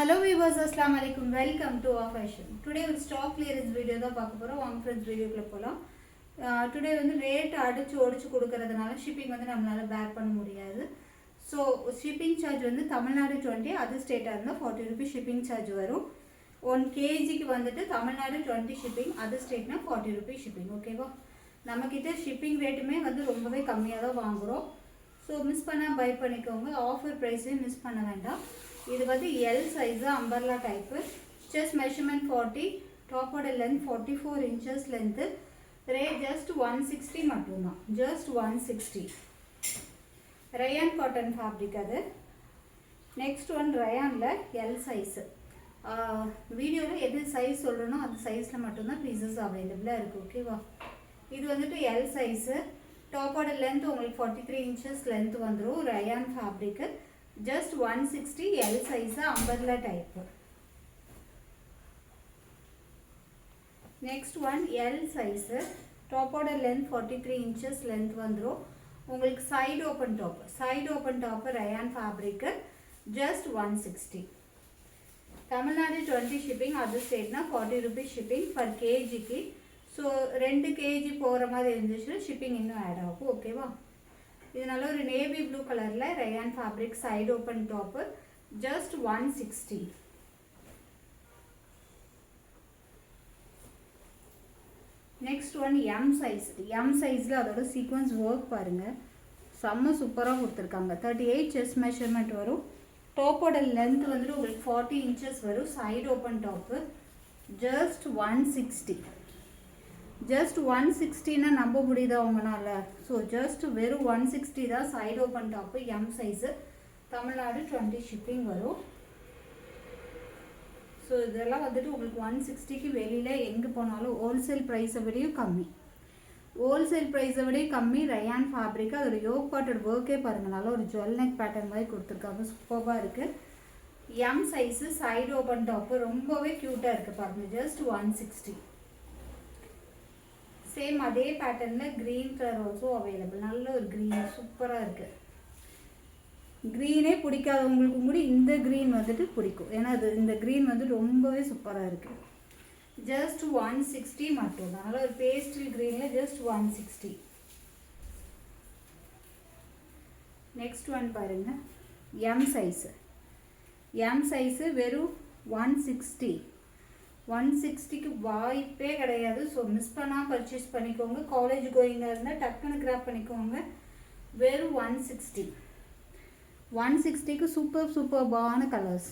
Hello viewers, assalamu alaikum. Welcome to our fashion. Today we stock clearance video தான் பார்க்க போறோம். வாங்க friends வீடியோக்குள்ள போலாம். டுடே வந்து ரேட் அடிச்சு கொடுக்கிறதுனால ஷிப்பிங் வந்து நம்மளால பேர் பண்ண முடியாது. ஸோ ஷிப்பிங் சார்ஜ் வந்து தமிழ்நாடு 20, அதர் ஸ்டேட்டாக இருந்தால் 40 rupees ஷிப்பிங் சார்ஜ் வரும். 1 kgக்கு வந்துட்டு தமிழ்நாடு 20 ஷிப்பிங், அதர் ஸ்டேட்னா 40 rupees ஷிப்பிங். ஓகேவா? நம்மக்கிட்ட ஷிப்பிங் ரேட்டுமே வந்து ரொம்பவே கம்மியாக தான் வாங்குகிறோம். ஸோ மிஸ் பண்ணால் பை பண்ணிக்கோங்க. ஆஃபர் ப்ரைஸையும் மிஸ் பண்ண வேண்டாம். இது வந்து L size, umbrella type. Chest measurement 40, டாப்போட length 44 inches length. Rate just 160 மட்டும்தான், ஜஸ்ட் 160. ரயான் காட்டன் ஃபேப்ரிக் அது. நெக்ஸ்ட் ஒன் ரயானில் எல் சைஸு. வீடியோவில் எது சைஸ் சொல்கிறனோ அந்த சைஸில் மட்டும்தான் பீசஸ் அவைலபிளாக இருக்குது. ஓகேவா? இது வந்துட்டு எல் சைஸு. டாப்போட லென்த் உங்களுக்கு 43 inches லென்த் வந்துடும். Rayon fabric. just 160, L size umbrella type. Next one L size, top order length 43 inches length வந்துரும். உங்களுக்கு side open top rayon fabric just 160. Tamil Nadu 20 shipping, other state na 40 rupees shipping per kg க்கு. so 2 kg போற மாதிரி இருந்துச்சுன்னா shipping இன்னும் add ஆகும். ஓகேவா? இது நல்ல ஒரு நேவி ப்ளூ கலரில் rayon fabric, side open top, just 160. Next one M size. M சைஸில் அதோட சீக்வன்ஸ் ஒர்க் பாருங்கள், செம்ம சூப்பராக கொடுத்துருக்காங்க. 38 செஸ்ட் மெஷர்மெண்ட் வரும். டாப்போட லென்த் வந்துட்டு உங்களுக்கு 40 inches வரும். Side open top, just 160. Just 160னா நம்ப முடியுதா உங்களால்? ஸோ ஜஸ்ட் வெறும் 160 தான். Side open top, M size, Tamil Nadu 20 shipping வரும். ஸோ இதெல்லாம் வந்துட்டு உங்களுக்கு 160க்கு வெளியில் எங்கே போனாலும் ஹோல்சேல் ப்ரைஸை விடையும் கம்மி. ஹோல்சேல் ப்ரைஸை விடையும் கம்மி. ரயான் ஃபேப்ரிக்கு அதோட யோக் பாட்டட் ஒர்க்கே பாருங்கள், நல்லா ஒரு ஜுவல் நெக் பேட்டர்ன் மாதிரி கொடுத்துருக்காங்க. சூப்பராக இருக்குது. M size, side open top, ரொம்பவே க்யூட்டாக இருக்குது பாருங்கள். ஜஸ்ட் 160. சேம் அதே பேட்டர்னில் க்ரீன் கலர் ஆல்சோ அவைலபிள். நல்ல ஒரு க்ரீன், சூப்பராக இருக்குது. க்ரீனே பிடிக்காதவங்களுக்கு கூட இந்த க்ரீன் வந்துட்டு பிடிக்கும். ஏன்னா அது இந்த க்ரீன் வந்து ரொம்பவே சூப்பராக இருக்குது. ஜஸ்ட் 160 மட்டும் தான். நல்ல ஒரு பேஸ்டல் க்ரீனில் ஜஸ்ட் 160. நெக்ஸ்ட் ஒன் பாருங்கள், எம் சைஸு. எம் சைஸு வெறும் 160. 160க்கு வாய்ப்பே கிடையாது. ஸோ மிஸ் பண்ணால் பர்ச்சேஸ் பண்ணிக்கோங்க. காலேஜ் கோயிங்காக இருந்தால் டக்குன்னு கிராப் பண்ணிக்கோங்க. வெறும் 160. 160க்கு சூப்பர்பான கலர்ஸ்.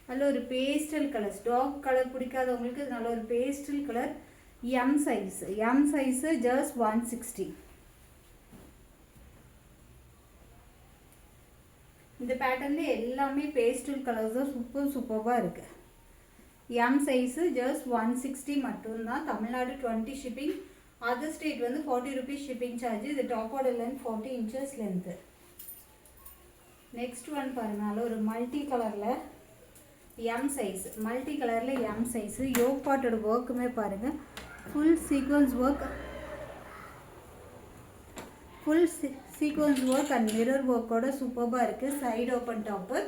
நல்ல ஒரு பேஸ்டல் கலர்ஸ். டார்க் கலர் பிடிக்காதவங்களுக்கு நல்ல ஒரு pastel colour. M size. M size just 160. இந்த பேட்டர்னில் எல்லாமே பேஸ்டல் கலர்ஸ் தான். சூப்பராக இருக்குது. எம் சைஸு ஜஸ்ட் 160 மட்டும்தான். தமிழ்நாடு 20 ஷிப்பிங், அதர் ஸ்டேட் வந்து 40 rupees ஷிப்பிங் சார்ஜ். இது டாப்போட length 40 inches length. Next one பாருங்கள், ஒரு மல்டி கலரில் எம் சைஸு. மல்டி கலரில் எம் சைஸு. யோக் பாட்டோட ஒர்க்குமே பாருங்கள், full sequins work, and mirror ஒர்க்கோட சூப்பராக இருக்குது. சைடு ஓப்பன் டாப்பு,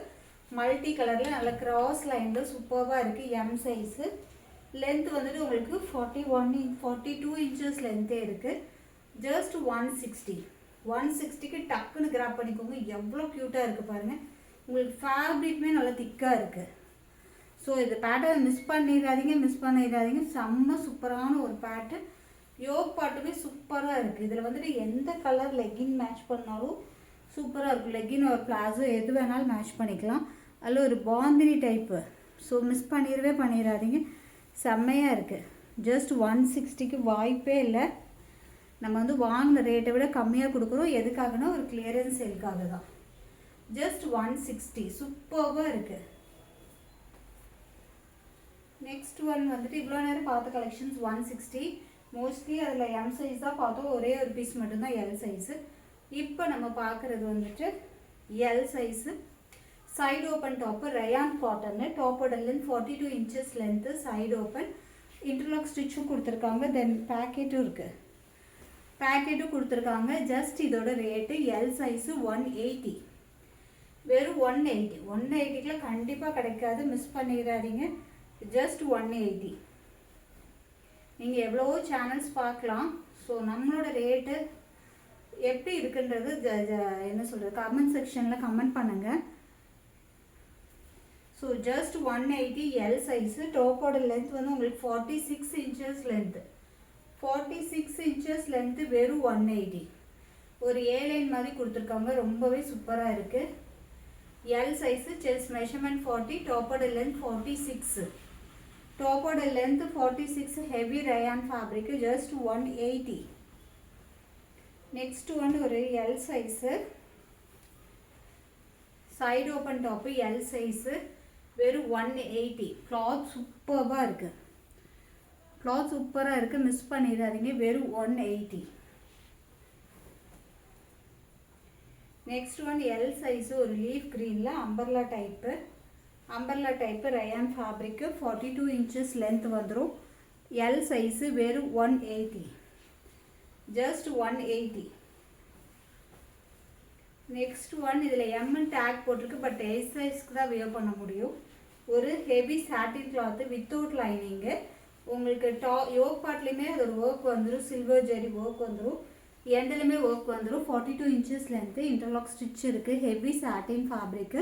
மல்டி கலரில் நல்ல கிராஸ் லைனில் சூப்பராக இருக்குது. M size. லென்த் வந்துட்டு உங்களுக்கு 42 inches லென்த்தே இருக்குது. ஜஸ்ட் 160. 160க்கு டக்குன்னு கிராப் பண்ணிக்கோங்க. எவ்வளோ க்யூட்டாக இருக்குது பாருங்கள். உங்களுக்கு ஃபேப்ரிக்குமே நல்லா திக்காக இருக்குது. ஸோ இந்த பேட்டர்ன் மிஸ் பண்ணிடாதீங்க. செம்ம சூப்பரான ஒரு பேட்டர்ன். யோக் பாட்டுமே சூப்பராக இருக்குது. இதில் வந்துட்டு எந்த கலர் லெக்கின் மேட்ச் பண்ணாலும் சூப்பராக இருக்கும். லெக்கின் ஒரு பிளாஸோ எது வேணாலும் மேட்ச் பண்ணிக்கலாம். அதில் ஒரு பாந்தினி டைப்பு. ஸோ மிஸ் பண்ணிடாதீங்க. செம்மையாக இருக்குது. ஜஸ்ட் 160க்கு வாய்ப்பே இல்லை. நம்ம வந்து வாங்கின ரேட்டை விட கம்மியாக கொடுக்குறோம். எதுக்காகனா ஒரு கிளியரன்ஸ் சேலுக்காக தான். ஜஸ்ட் 160. சூப்பராக இருக்குது. நெக்ஸ்ட் ஒன் வந்துட்டு இவ்வளோ நேரம் பார்த்த கலெக்ஷன்ஸ் 160. மோஸ்ட்லி அதில் எம் சைஸ் தான் பார்த்தோம். ஒரே ஒரு பீஸ் மட்டும்தான் எல் சைஸு. இப்போ நம்ம பார்க்குறது வந்துட்டு L size. Side open top, rayon cotton. டாப்போட length 42 inches length. Side open, interlock ஸ்டிச்சும் கொடுத்துருக்காங்க. தென் பேக்கெட்டும் இருக்குது. பேக்கெட்டும் கொடுத்துருக்காங்க. ஜஸ்ட் இதோட ரேட்டு எல் சைஸு 180. வெறும் 180. 180க்குள்ள கண்டிப்பாக கிடைக்காது, மிஸ் பண்ணிடாதீங்க. ஜஸ்ட் 180. நீங்கள் எவ்வளவோ சேனல்ஸ் பார்க்கலாம். ஸோ நம்மளோட ரேட்டு எப்படி இருக்குன்றது என்ன சொல்கிறது, கமெண்ட் செக்ஷனில் கமெண்ட் பண்ணுங்கள். So just 180 L size. டாப்போட லென்த் வந்து உங்களுக்கு 46 இன்ச்சஸ் லென்த்து. 46 இன்ச்சஸ் லென்த்து வெறும் 180. ஒரு ஏலைன் மாதிரி கொடுத்துருக்காங்க, ரொம்பவே சூப்பராக இருக்குது. எல் சைஸு, செஸ்ட் மெஷர்மெண்ட் 40, டாப்போட லென்த் 46. டாப்போட length 46, heavy rayon fabric, just 180. Next வந்து ஒரு L size, side open top, L size, வெறும் 180. கிளாத் சூப்பராக இருக்குது, கிளாத் சூப்பராக இருக்குது, மிஸ் பண்ணிடாதீங்க. வெறும் 180. நெக்ஸ்ட் ஒன் எல் சைஸு, ஒரு லீஃப் க்ரீனில் umbrella type. Umbrella type rayon fabric, 42 inches length வந்துடும். எல் சைஸு வெறும் 180. ஜஸ்ட் 180. நெக்ஸ்ட் ஒன் இதில் எம்என் டேக் போட்டிருக்கு, பட் எஸ் சைஸ்க்கு தான் வியர் பண்ண முடியும். ஒரு heavy satin cloth without lining. உங்களுக்கு யோக் பார்ட்லேயுமே அது ஒரு ஒர்க் வந்துடும், சில்வர் ஜெரி ஒர்க் வந்துடும், எண்டிலுமே ஒர்க் வந்துடும். 42 இன்ச்சஸ் லென்த்து, இன்டர்லாக் ஸ்டிச் இருக்குது, heavy satin fabric.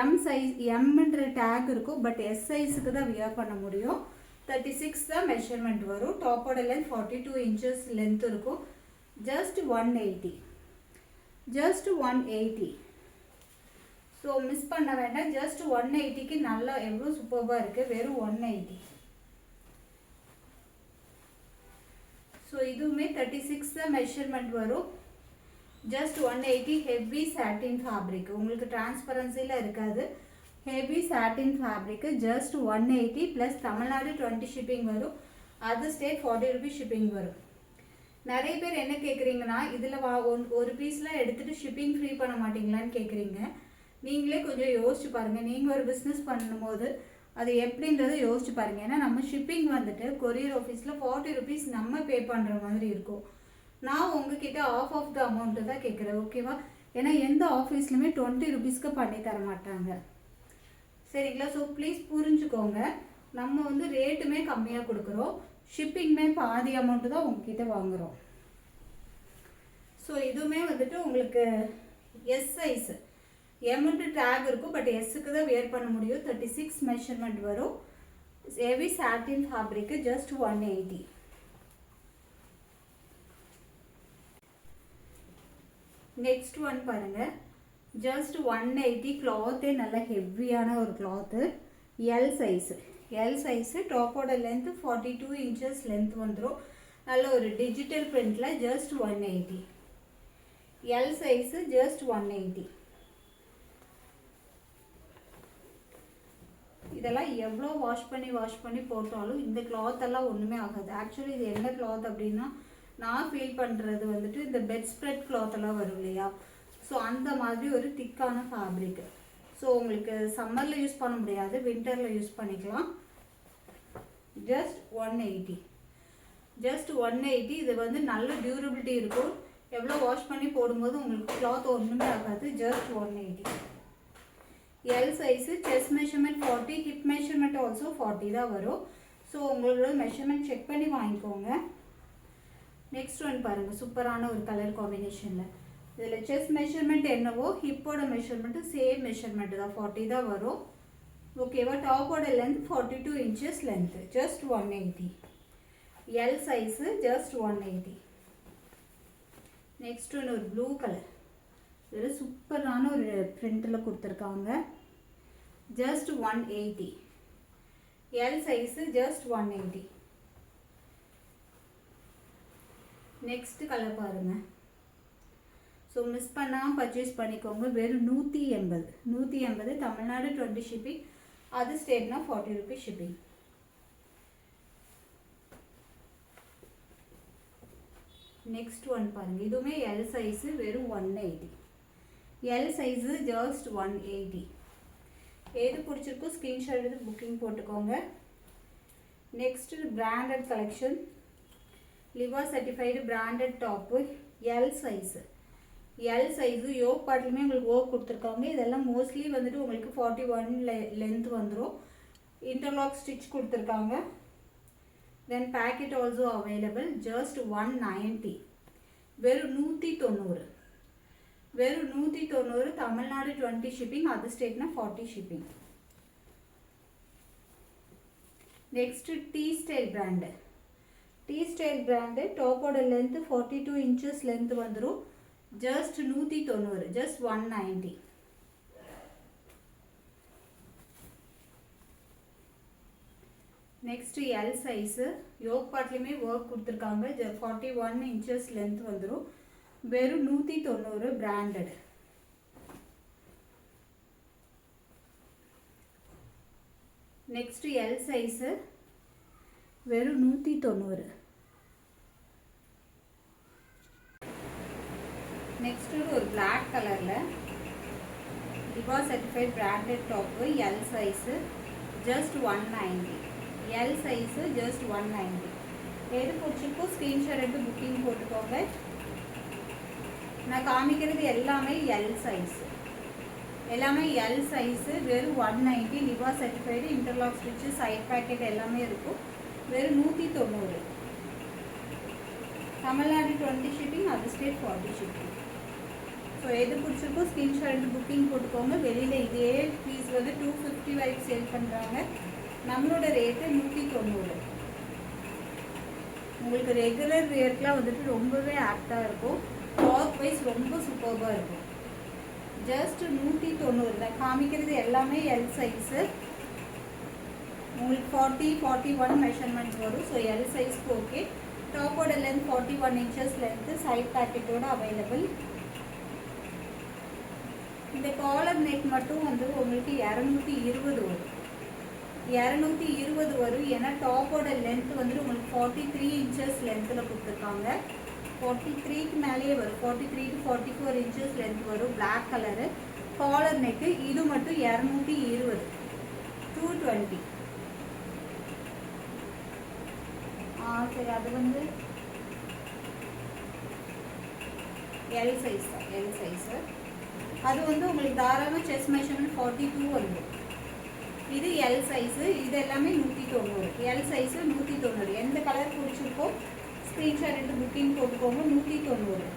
M size, எம்ன்ற take இருக்கும், பட் எஸ் சைஸுக்கு தான் வியர் பண்ண முடியும். 36 தான் மெஷர்மெண்ட் வரும். டாப்போட லென்த் 42 இன்ச்சஸ் லென்த் இருக்கும். ஜஸ்ட் 180. ஜஸ்ட் 180. ஸோ மிஸ் பண்ண வேண்டாம். ஜஸ்ட் 180க்கு நல்லா எவ்வளோ சூப்பராக இருக்குது, வெறும் 180. ஸோ இதுவுமே 36 தான் மெஷர்மெண்ட் வரும். ஜஸ்ட் 180. ஹெவி சாட்டின் ஃபேப்ரிக், உங்களுக்கு டிரான்ஸ்பரன்சியில் இருக்காது, heavy satin fabric. Just 180 plus Tamil Nadu 20 shipping வரும், அதர் ஸ்டேட் 40 ருபீஸ் ஷிப்பிங் வரும். நிறைய பேர் என்ன கேட்குறீங்கன்னா, இதில் ஒரு பீஸில் எடுத்துகிட்டு ஷிப்பிங் ஃப்ரீ பண்ண மாட்டிங்களான்னு கேட்குறீங்க. நீங்களே கொஞ்சம் யோசிச்சு பாருங்கள். நீங்கள் ஒரு பிஸ்னஸ் பண்ணும்போது அது எப்படின்றத யோசிச்சு பாருங்கள். ஏன்னா நம்ம ஷிப்பிங் வந்துட்டு கொரியர் ஆஃபீஸில் 40 ருபீஸ் நம்ம பே பண்ணுற மாதிரி இருக்கும். நான் உங்ககிட்ட ஆஃப் த அமௌண்ட்டு தான் கேட்குறேன், ஓகேவா? ஏன்னா எந்த ஆஃபீஸ்லையுமே 20 ருபீஸ்க்கு பண்ணி தர மாட்டாங்க, சரிங்களா? ஸோ ப்ளீஸ் புரிஞ்சுக்கோங்க. நம்ம வந்து ரேட்டுமே கம்மியாக கொடுக்குறோம், ஷிப்பிங்குமே பாதி அமௌண்ட்டு தான் உங்ககிட்ட வாங்குகிறோம். ஸோ இதுவுமே வந்துட்டு உங்களுக்கு எஸ் சைஸு, எம்என்ட்டு டேக் இருக்கும், பட் எஸ்ஸுக்கு தான் வியர் பண்ண முடியும். 36 மெஷர்மெண்ட் வரும். Heavy satin fabric. Just 180. Next one பாருங்கள். ஜஸ்ட் 180. கிளாத்தே நல்ல ஹெவியான ஒரு cloth. L size. L size. டாப்போட லென்த்து 42 இன்ச்சஸ் லென்த் வந்துடும். நல்ல ஒரு டிஜிட்டல் பிரிண்டில். ஜஸ்ட் 180. L size. ஜஸ்ட் 180. இதெல்லாம் எவ்வளோ வாஷ் பண்ணி போட்டாலும் இந்த கிளாத் எல்லாம் ஒன்றுமே ஆகாது. ஆக்சுவலி இது என்ன கிளாத் அப்படின்னா, நான் ஃபீல் பண்ணுறது வந்துட்டு இந்த பெட் ஸ்ப்ரெட் கிளாத் எல்லாம் வரும் இல்லையா, ஸோ அந்த மாதிரி ஒரு திக்கான ஃபேப்ரிக். ஸோ உங்களுக்கு சம்மரில் யூஸ் பண்ண முடியாது, வின்டரில் யூஸ் பண்ணிக்கலாம். ஜஸ்ட் 180. ஜஸ்ட் 180. இது வந்து நல்ல டியூரபிலிட்டி இருக்கும். எவ்வளோ வாஷ் பண்ணி போடும்போது உங்களுக்கு கிளாத் ஒன்றுமே ஆகாது. Just 180. L size. Chest measurement 40, hip measurement also 40 தான் வரும். ஸோ உங்களோட மெஷர்மெண்ட் செக் பண்ணி வாங்கிக்கோங்க. நெக்ஸ்ட் ஒன் பாருங்கள், சூப்பரான ஒரு கலர் காம்பினேஷனில். இதில் செஸ்ட் மெஷர்மெண்ட் என்னவோ ஹிப்போட மெஷர்மெண்ட்டு சேம் மெஷர்மெண்ட் தான், 40 தான் வரும், ஓகேவா? டாப்போட length 42 inches length. Just 180. L size. Just 180. Next ஒன்று ஒரு ப்ளூ கலர். இதில் சூப்பரான ஒரு பிரிண்டில் கொடுத்துருக்காங்க. Just 180. L size. Just 180. Next colour பாருங்கள். ஸோ மிஸ் பண்ணாமல் பர்ச்சேஸ் பண்ணிக்கோங்க. வெறும் 180. 180. தமிழ்நாடு 20 ஷிப்பிங், அது ஸ்டேட்னா 40 ருபீஸ் ஷிப்பிங். நெக்ஸ்ட் ஒன் பாருங்கள். இதுவுமே எல் சைஸு. வெறும் 180. L size. ஜஸ்ட் 180. எது பிடிச்சிருக்கோ ஸ்க்ரீன்ஷாட் எடுத்து புக்கிங் போட்டுக்கோங்க. Next branded collection. Liva certified branded top. L size. L size yoke பார்ட்லையுமே உங்களுக்கு ஒர்க் கொடுத்துருக்காங்க. இதெல்லாம் மோஸ்ட்லி வந்துட்டு உங்களுக்கு 41 லென்த் வந்துடும். இன்டர்லாக் ஸ்டிச் கொடுத்துருக்காங்க. Then pocket also available. Just 190, வெறும் 190, வெறும் 190. தமிழ்நாடு 20 ஷிப்பிங், அதர் ஸ்டேட்னா 40 shipping. Next T style brand. T style brand டாப்போட லென்த்து 42 இன்ச்சஸ் லென்த் வந்துடும். Just 190, just 190. Next L size yoke பார்ட்லையுமே ஒர்க் கொடுத்துருக்காங்க. 41 இன்ச்சஸ் லென்த் வந்துடும். வெறும் 190 பிராண்டட். நெக்ஸ்ட் எல் சைஸு வெறும் 190. நெக்ஸ்ட் ஒரு பிளாக் கலரில் டிபா certified branded top L size just 190. L size just 190. எது பிடிச்சிருக்கோ ஸ்க்ரீன்ஷாட் எடுத்து புக்கிங் போட்டுக்கோங்க. நான் காமிக்கிறது எல்லாமே எல் சைஸு, எல்லாமே எல் சைஸு. வெறும் 190. Liva certified, interlock stitch, side pocket எல்லாமே இருக்கும். வெறும் 190. Tamil Nadu 20 shipping, other state 40 shipping. So எது பிடிச்சிருக்கோ ஸ்க்ரீன்ஷாட் எடுத்து புக்கிங் போட்டுக்கோங்க. வெளியில் இதே பீஸ் வந்து 250 வரைக்கும் சேல் பண்ணுறாங்க. நம்மளோட ரேட்டு 190. உங்களுக்கு ரெகுலர் ரேட்லாம் வந்துட்டு ரொம்பவே ஆப்டாக இருக்கும். கிளாத் வைஸ் ரொம்ப சூப்பர்பாக இருக்கும். ஜஸ்ட் 190. நான் காமிக்கிறது எல்லாமே எல் சைஸு. உங்களுக்கு 40, 41 மெஷர்மெண்ட் வரும். ஸோ எல் சைஸ்க்கு ஓகே. டாப்போட லென்த் 41 இன்ச்சஸ் லென்த்து, சைட் பேக்கெட்டோட அவைலபிள். இந்த காலர் நெக் மட்டும் வந்து உங்களுக்கு 220 வரும். 220 வரும். ஏன்னா டாப்போட லென்த் வந்துட்டு உங்களுக்கு 43 இன்ச்சஸ் லென்த்தில் கொடுத்துருக்காங்க. 43க்கு மேலேயே வரும். 43 to 44 இன்ச்சஸ் லென்த் வரும். Black colour collar neck. இது மட்டும் 220, 220. சரி, அது வந்து எல் சைஸ் தான். எல் சைஸு அது வந்து உங்களுக்கு தாராளமாக செஸ்ட் மெஷர்மெண்ட் 42 வந்துடும். இது எல் சைஸு. இது எல்லாமே 190. L size 190. எந்த கலர் பிடிச்சிருக்கோ ஸ்க்ரீன்ஷாட் எடுத்து புக்கிங் போட்டுக்கோங்க. 190.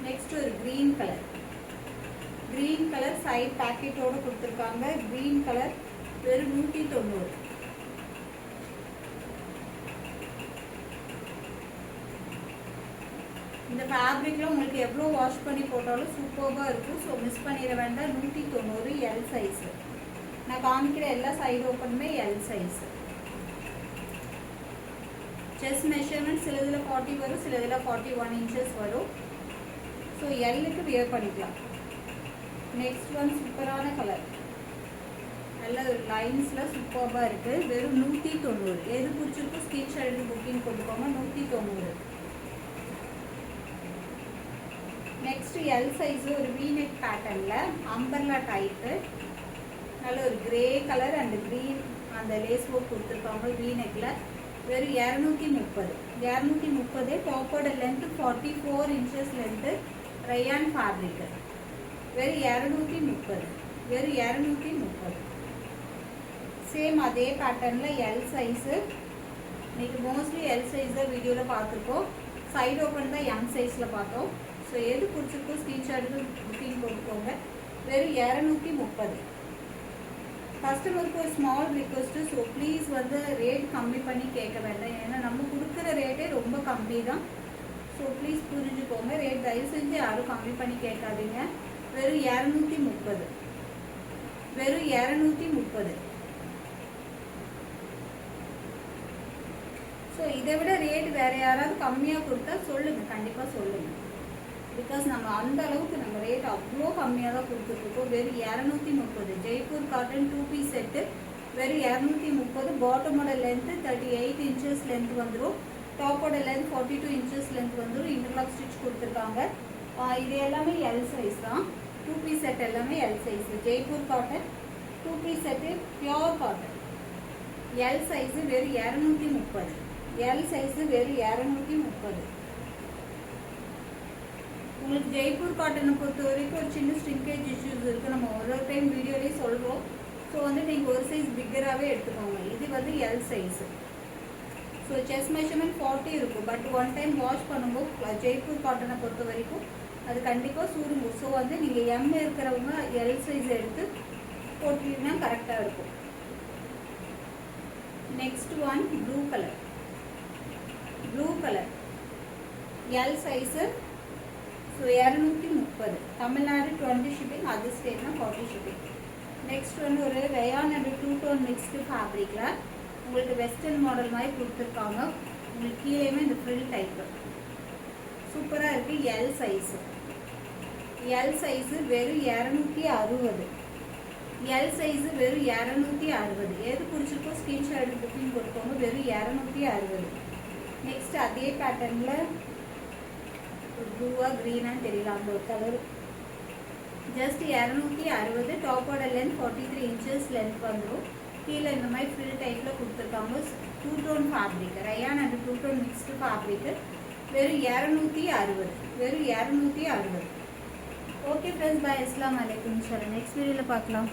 நெக்ஸ்ட் ஒரு green colour. Green colour side பேக்கெட்டோடு கொடுத்துருக்காங்க. க்ரீன் கலர் வெறும் 190. இந்த ஃபேப்ரிக்லாம் உங்களுக்கு எவ்வளோ வாஷ் பண்ணி போட்டாலும் சூப்பராக இருக்கும். ஸோ மிஸ் பண்ணிட வேண்டாம். 190 எல் சைஸு. நான் காமிக்கிற எல்லா சைடு ஓப்பனுமே எல் சைஸு. செஸ்ட் மெஷர்மெண்ட் சில இதில் 40 வரும், சில இதில் 41 இன்ச்சஸ் வரும். ஸோ எல்லுக்கு வியர் பண்ணிக்கலாம். நெக்ஸ்ட் ஒன் சூப்பரான கலர். நல்ல லைன்ஸில் சூப்பராக இருக்குது. வெறும் 190. எது பிடிச்சிருக்கோ ஸ்க்ரீன்ஷாட் எடுத்து புக்கிங் போட்டுக்கோங்க. 190. நெக்ஸ்ட் எல் சைஸு ஒரு வீநெக் பேட்டர்னில் அம்பர்லா டைப்பு. நல்ல ஒரு கிரே கலர் அண்ட் க்ரீன் அந்த லேஸ் ஒர்க் கொடுத்துருக்காங்க வீநெக்கில். வெறும் 230. 230. டாப்போட length 44 inches length. Rayon fabric. வெறும் 230. வெறும் 230. சேம் அதே பேட்டர்னில் எல் சைஸு. இன்னைக்கு மோஸ்ட்லி எல் சைஸ் தான் வீடியோவில் பார்த்துருக்கோம். சைடு ஓப்பன் தான் எம் சைஸில் பார்த்தோம். ஸோ எது பிடிச்சிருக்கோ ஸ்க்ரீன்ஷாட் புக்கிங் போட்டுக்கோங்க. வெறும் 230. கஸ்டமருக்கு ஒரு ஸ்மால் ரிக்வெஸ்ட்டு. ஸோ ப்ளீஸ் வந்து ரேட் கம்மி பண்ணி கேட்க வேண்டாம். ஏன்னா நம்ம கொடுக்குற ரேட்டே ரொம்ப கம்மி தான். ஸோ ப்ளீஸ் புரிஞ்சுக்கோங்க. ரேட் தயவு செஞ்சு யாரும் கம்மி பண்ணி கேட்காதீங்க. வெறும் 230. வெறும் 230. ஸோ இதை விட ரேட் வேறு யாராவது கம்மியாக கொடுத்தா சொல்லுங்கள், கண்டிப்பாக சொல்லுங்கள். பிகாஸ் நம்ம அந்த அளவுக்கு நம்ம ரேட் அவ்வளோ கம்மியாக தான் கொடுத்துட்ருக்கோம். வெறும் 230. Jaipur cotton 2 piece set. வெறும் 230. பாட்டமோட லென்த்து 38 இன்ச்சஸ் லென்த் வந்துடும். டாப்போட லென்த் 42 இன்ச்சஸ் லென்த் வந்துடும். இன்டர்லாக் ஸ்டிச் கொடுத்துருக்காங்க. இது எல்லாமே எல் சைஸ் தான். 2 பீஸ் செட் எல்லாமே L size. Jaipur cotton 2 piece set pure cotton. L size வெறும் 230. எல் சைஸு வெறும் 230. உங்களுக்கு ஜெய்ப்பூர் காட்டனை பொறுத்த வரைக்கும் ஒரு சின்ன ஸ்ட்ரிங்கேஜ் இஷ்யூஸ் இருக்குது. நம்ம ஒரு டைம் வீடியோலேயே சொல்கிறோம். ஸோ வந்து நீங்கள் ஒரு சைஸ் பிக்கராகவே எடுத்துக்கோங்க. இது வந்து L size. So chest measurement 40 இருக்கும். பட் ஒன் டைம் வாஷ் பண்ணும்போது ஜெய்ப்பூர் காட்டனை பொறுத்த வரைக்கும் அது கண்டிப்பாக சுருங்கும். ஸோ வந்து நீங்கள் எம் இருக்கிறவங்க எல் சைஸ் எடுத்து போட்டிங்கன்னா கரெக்டாக இருக்கும். Next one blue colour. Blue colour L size. So 230. Tamil Nadu 20 shipping, other ஸ்டேட்னா 40 ஷிப்பிங். நெக்ஸ்ட் வந்து ஒரு rayon and two tone mixed ஃபேப்ரிக்கில் உங்களுக்கு வெஸ்டர்ன் மாடல் மாதிரி கொடுத்துருக்காங்க. உங்களுக்கு கீழேயுமே இந்த ஃப்ரில் டைப்பு சூப்பராக இருக்குது. L size. எல் சைஸு வெறும் 260. எல் சைஸு வெறும் 260. எது பிடிச்சிருக்கோ ஸ்கிரீன்ஷாட் புக்கிங் கொடுக்கோங்க. வெறும் 260. நெக்ஸ்ட் அதே பேட்டர்னில் ப்ளூவா க்ரீனான்னு தெரியல, அந்த ஒரு கலர். ஜஸ்ட் 260. டாப்போட லென்த் 43 இன்ச்சஸ் லென்த் வந்துடும். கீழே இந்த மாதிரி ஃபில் டைப்பில் கொடுத்துருக்காங்க. Two tone fabric, rayon and two tone mixed fabric. வெறும் 260. வெறும் 260. Okay friends, bye. அஸ்ஸலாமு அலைக்கும். நெக்ஸ்ட் வீடியோவில் பார்க்கலாம்.